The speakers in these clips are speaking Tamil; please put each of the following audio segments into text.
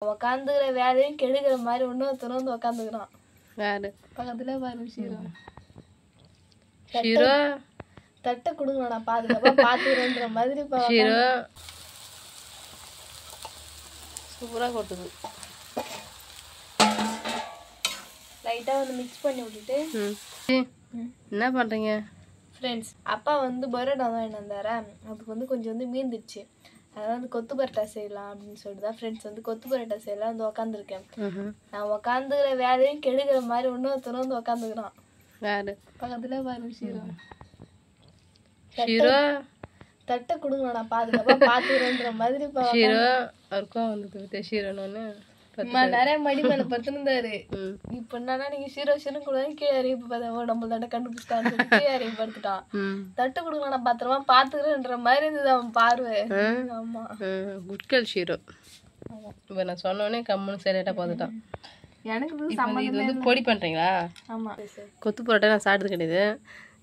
உக்காந்துக்கிற வேலையும் கெடுக்கிற மாதிரி இன்னொருத்தன வந்து உக்காந்துக்கிறான். யாரு பக்கத்துல பாரு ஷீரோ. ஷீரோ தட்டை கொடுங்க, நான் பாதுகாப்பா பாத்துக்கிறேன்ற மாதிரி. ஷீரோ சூப்பரா கொட்டுது. லைட்டா வந்து மிக்ஸ் பண்ணி விட்டுட்டு என்ன பண்றீங்க ஃப்ரெண்ட்ஸ்? அப்பா வந்து பரோட்டா தான் என்ன வந்தாரா, அதுக்கு வந்து கொஞ்சம் வந்து மீந்துடுச்சு. அதாவது வந்து கொத்து பரோட்டா செய்யலாம் அப்படின்னு சொல்லிட்டு தான் ஃப்ரெண்ட்ஸ் வந்து கொத்து பரோட்டா செய்யலாம் வந்து உக்காந்துருக்கேன். நான் உக்காந்துக்கிற வேலையும் கெடுக்கிற மாதிரி இன்னொருத்தன வந்து உக்காந்துக்கிறான். யாரு பக்கத்துல பாரு ஷீரோ. ஷீரோ தட்டை கொடுங்க, நான் பாதுகாப்பா பாத்துக்கிறேன்ற மாதிரி. ஷீரோ அவருக்கும் வந்து ஷீரோன்னு நிறைய மடி மேல படுத்துருந்தாரு. இப்ப என்னன்னா நீங்க ஷீரோ ஷீரோ கூட கீழே அறிவிப்பு நம்ம தட்டை கண்டுபிடிச்சிட்டான்னு கீழே அறிவிப்பு படுத்துட்டான். தட்டு கொடுங்க, நான் பத்திரமா பாத்துக்கிறேன்ற மாதிரி இருந்தது அவன் பார்வை. ஆமா குட்கல் ஷீரோ. இப்ப நான் சொன்னோடனே கம்முன்னு சரியாட்டா பார்த்துட்டான். எனக்கு இது வந்து பொடி பண்றீங்களா? ஆமா, கொத்து பரோட்டா நான் சாப்பிட்டது கிடையாது.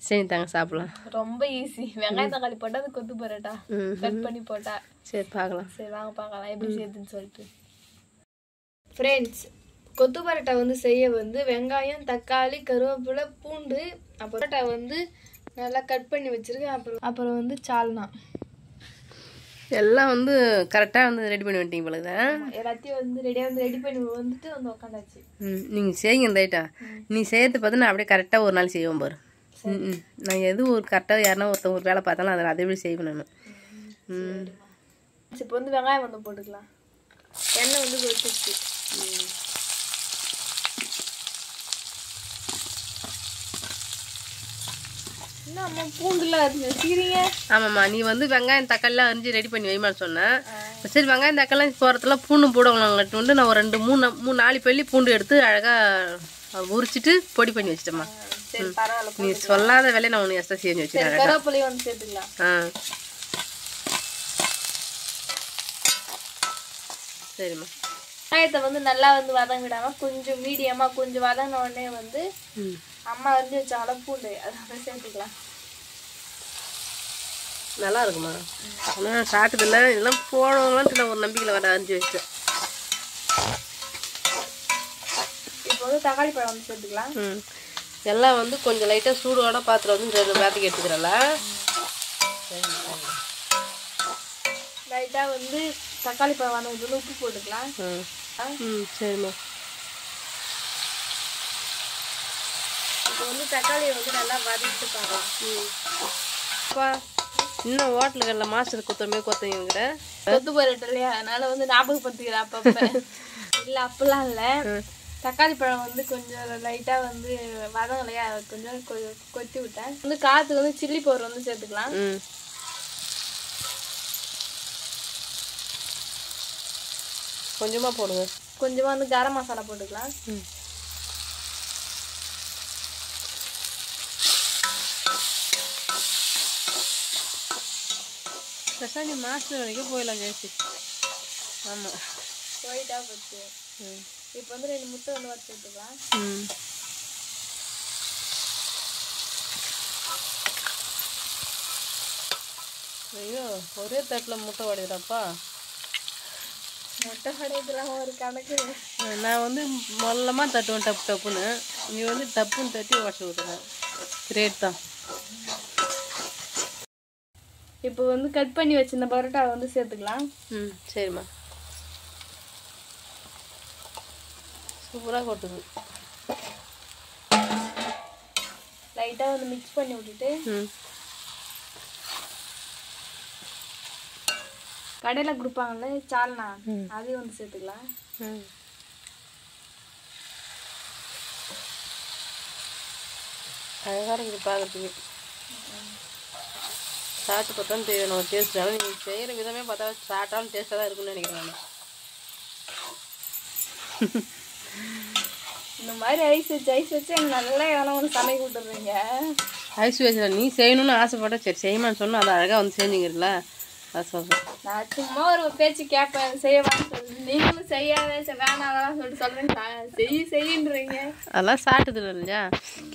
சரி தாங்க சாப்பிடலாம். ரொம்ப ஈஸி. வெங்காயம் தக்காளி போட்டா அது கொத்து பரோட்டா கட் பண்ணி போட்டா. சரி பார்க்கலாம். சரி வாங்க பார்க்கலாம் எப்படி செய்யுதுன்னு சொல்லிட்டு. ஃப்ரெண்ட்ஸ், கொத்து பரோட்டா வந்து செய்ய வந்து வெங்காயம் தக்காளி கருவேப்பிலை பூண்டு பரோட்டா வந்து நல்லா கட் பண்ணி வச்சிருக்கேன். அப்புறம் வந்து சால்னா எல்லாம் வந்து கரெக்டாக வந்து ரெடி பண்ணி வந்துட்டீங்க போல தான். எல்லாத்தையும் வந்து ரெடி பண்ணி வந்துட்டு வந்து உட்காந்தாச்சு. நீங்கள் செய்யுங்க இந்த ஐட்டம். நீ செய்யறது பார்த்து நான் அப்படியே கரெக்டாக ஒரு நாள் செய்வோம் பாரு. நான் எது ஒரு கரெக்டாக யாருன்னா ஒருத்தவங்க ஒரு வேலை பார்த்தாலும் அதில் அதே எப்படி செய்வேன் நான். இப்போ வந்து வெங்காயம் வந்து போட்டுக்கலாம். எண்ணெய் வந்து கொதிச்சு. என்னம்மா பூண்டுலாம் அரிஞ்சிருக்கீங்க? ஆமாம்மா, நீ வந்து வெங்காயம் தக்காளிலாம் அரிஞ்சு ரெடி பண்ணி வைமான்னு சொன்னேன். சரி வெங்காயம் தக்காளிலாம் போகிறதுலாம் பூண்டு போடுவாங்கட்டு வந்து நான் ஒரு 2-3-4 பள்ளி பூண்டு எடுத்து அழகாக உரிச்சிட்டு பொடி பண்ணி வச்சிட்டேம்மா. நீ சொல்லாத வேலையை நான் உனக்கு எக்ஸ்ட்ரா செஞ்சு வச்சுருக்கேன். கருவேப்பிலையும் வந்து சேர்த்துக்கலாம். சரிம்மா. வெங்காயத்தை வந்து நல்லா வந்து வதங்கிடாம கொஞ்சம் மீடியமா கொஞ்சம் வதங்கின உடனே வந்து அம்மா வந்து வச்சாங்களா பூண்டு அதை வந்து சேர்த்துக்கலாம். நல்லா இருக்குமா? ஆனால் சாப்பிட்டதில்ல, இதெல்லாம் போனவங்களாம் ஒரு நம்பிக்கையில் வர அரிஞ்சு வச்சேன். இப்போ வந்து தக்காளி பழம் வந்து சேர்த்துக்கலாம். எல்லாம் வந்து கொஞ்சம் லைட்டாக சூடோட பாத்திரம் வந்து வேலைக்கு எடுத்துக்கிறல. லைட்டாக வந்து தக்காளி பழம் வதங்கிறதுல உப்பு போட்டுக்கலாம். சரிம்மா. இப்போ வந்து தக்காளியை வந்து நல்லா வதக்கிட்டு பார்க்கலாம். அப்பா இன்னும் ஹோட்டலுகளில் மாஸ்டர் கொத்தவங்கிற கொத்து பரோட்டா இல்லையா, அதனால வந்து ஞாபகப்படுத்திக்கிறேன் அப்பப்போ. இல்லை அப்பெல்லாம் இல்லை, தக்காளி பழம் வந்து கொஞ்சம் லைட்டாக வந்து வதங்கலையா கொஞ்சம் கொத்தி விட்டேன். வந்து காற்றுக்கு வந்து சில்லி பவுடர் வந்து சேர்த்துக்கலாம். கொஞ்சமாக போடுங்க. கொஞ்சமாக வந்து கரம் மசாலா போட்டுக்கலாம். பிரசாந்தி மாஸ்டர் வரைக்கும் போயிடலாம் ஜெயசி. ஆமாம் போயிட்டா போச்சு. இப்போ வந்து 2 முட்டை வந்து வச்சு எடுத்துக்கலாம். ஐயோ ஒரே தட்டில் முட்டை உடையிறப்பா. முட்டை உடையதுலாம் ஒரு கணக்கு. நான் வந்து மொல்லமாக தட்டுவேன் டப்பு டப்புன்னு. நீ வந்து டப்புன்னு தட்டி உடச்சி விட்டுறேன். கிரேட் தான். இப்போ வந்து கட் பண்ணி வச்சிருந்த பரோட்டா வந்து சேர்த்துக்கலாம். சரிம்மா. சூப்பராக கொட்டுது. லைட்டாக வந்து மிக்ஸ் பண்ணி விட்டுட்டு கடையில் கொடுப்பாங்கல்ல சால்னா, அதையும் வந்து சேர்த்துக்கலாம். அழகாக இருக்குது பார்க்கறதுக்கு. சாப்பிட்டு பார்த்தா தெரியும் நம்ம டேஸ்ட். ஆனால் நீங்கள் செய்கிற விதமே பார்த்தா சாப்பிட்டாலும் டேஸ்ட்டாக தான் இருக்குன்னு நினைக்கிறேன் நான். இந்த மாதிரி ஐஸ் வச்சு எனக்கு நல்லா எதனா ஒன்று சமைக்க விட்டுறீங்க. ஐஸ் வச்சுல நீ செய்யணும்னு ஆசைப்பட்ட சரி செய்யமான்னு சொன்னால் அதை அழகாக வந்து செஞ்சுக்கிறல, அது சொல்கிறேன். நான் சும்மா ஒரு பேச்சு கேட்பேன் செய்யவான்னு சொல்லி, நீங்களும் செய்யாத வேணாம் அதெல்லாம் சொல்லிட்டு சொல்கிறேன். செய்யுன்றீங்க. அதெல்லாம் சாப்பிட்டது இல்லையா,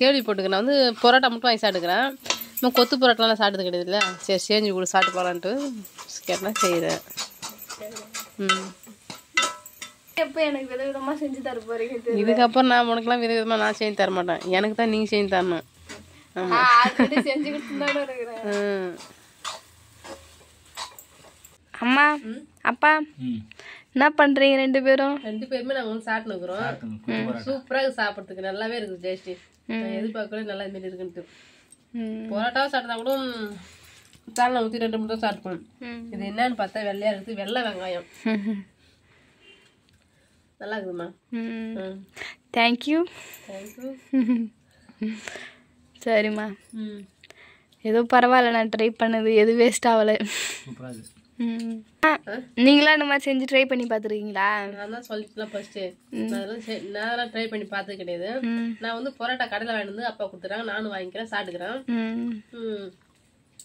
கேள்விப்பட்டுக்கிறேன். நான் வந்து பரோட்டா மட்டும் வாங்கி சாப்பிட்டுக்கிறேன். நம்ம கொத்து பரோட்டாலாம் சாப்பிட்டது கிடையாது இல்லை. சரி செஞ்சு கூட சாப்பிட்டு போகலான்ட்டு கேட்டால் செய்கிறேன். எப்போ எனக்கு விதவிதமாக செஞ்சு தர போறீங்க தெரியல. இதுக்கப்புறம் நான் உனக்குலாம் விதவிதமாக நான் செஞ்சு தர மாட்டேன், எனக்கு தான் நீங்கள் செஞ்சு தரணும். ஆல்ரெடி செஞ்சு கொடுத்துதானே இருக்கிறேன். அம்மா அப்பா என்ன பண்றீங்க ரெண்டு பேரும்? ரெண்டு பேருமே நாங்கள் வந்து சாப்பிட்டு இருக்கிறோம். சூப்பராக சாப்பிட்றதுக்கு நல்லாவே இருக்குது டேஸ்டி. நான் எதிர்பார்க்கவே நல்லா இது மாதிரி இருக்குன்ட்டு. பரோட்டாவும் சாப்பிட்டா கூட சாலை ஊற்றி 2 தான் சாப்பிட்டுக்கணும். இது என்னன்னு பார்த்தா வெள்ளையா இருக்குது, வெள்ளை வெங்காயம் நல்லா இருக்குதுமா. தேங்க்யூ. தேங்க்யூ. சரிம்மா, ஏதோ பரவாயில்ல, நான் ட்ரை பண்ணது எது வேஸ்ட் ஆகலை. நீங்களா இந்த மாதிரி செஞ்சு ட்ரை பண்ணி பார்த்துருக்கீங்களா? நான் தான் சொல்லிட்டுலாம் ஃபர்ஸ்ட்டு நான் ட்ரை பண்ணி பார்த்தது கிடையாது. நான் வந்து பரோட்டா கடையில் வாங்கிட்டு வந்து அப்பா கொடுத்துட்டாங்க, நானும் வாங்கிக்கிறேன், சாப்பிட்டுக்கிறேன்.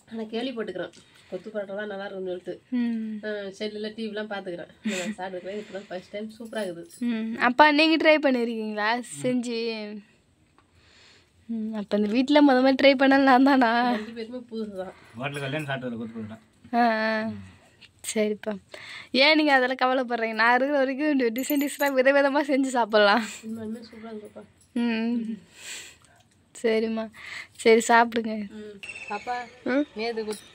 ஆனால் கேள்விப்பட்டுக்கிறேன் கொத்து பரோட்டா தான் நல்லா இருக்குன்னு சொல்லிட்டு செல்லில் டிவிலாம் பார்த்துக்கிறேன். நான் சாப்பிட்டுக்கிறேன், இப்போ தான் ஃபர்ஸ்ட் டைம் சூப்பராக இருக்குது. அப்பா நீங்கள் ட்ரை பண்ணியிருக்கீங்களா செஞ்சு? அப்போ இந்த வீட்டில் முதல்ல ட்ரை பண்ணல நான் தானா? 2 பேருமே புதுசு தான். சரிப்பா, ஏன் நீங்கள் அதெல்லாம் கவலைப்படுறீங்க? நான் இருக்கிற வரைக்கும் டிசைன் டிஷ்ஷாக விதவிதமாக செஞ்சு சாப்பிட்லாம். இன்னுமே சூப்பராக இருக்குப்பா. சரிம்மா, சரி சாப்பிடுங்க. பாப்பா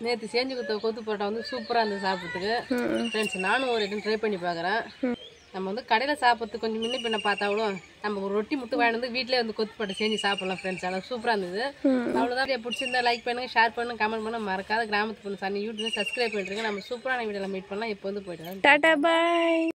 நேற்று செஞ்சு கொடுத்த கொத்து பரோட்டா வந்து சூப்பராக இருந்தது சாப்பிட்றதுக்கு. ஃப்ரெண்ட்ஸ், நானும் ஒரு ட்ரை பண்ணி பார்க்குறேன். நம்ம வந்து கடையில் சாப்பிட்றதுக்கு கொஞ்சம் முன்ன பின்ன பார்த்தா கூட நம்ம ஒரு ரொட்டி முட்டு வாங்கிட்டு வந்து வீட்டிலே வந்து கொத்து பரோட்டா செஞ்சு சாப்பிட்லாம் ஃப்ரெண்ட்ஸ். ஆனால் சூப்பராக இருந்தது. அவ்வளோதான். பிடிச்சிருந்தா லைக் பண்ணுங்கள், ஷேர் பண்ணுங்கள், கமெண்ட் பண்ண மறக்காத கிராமத்து பொண்ணு சார் யூடியூப்ல சப்ஸ்கிரைப் பண்ணிட்டுருங்க. நம்ம சூப்பரான வீடியோவில் மீட் பண்ணலாம். இப்போ வந்து போயிட்டு டாடா பாய்.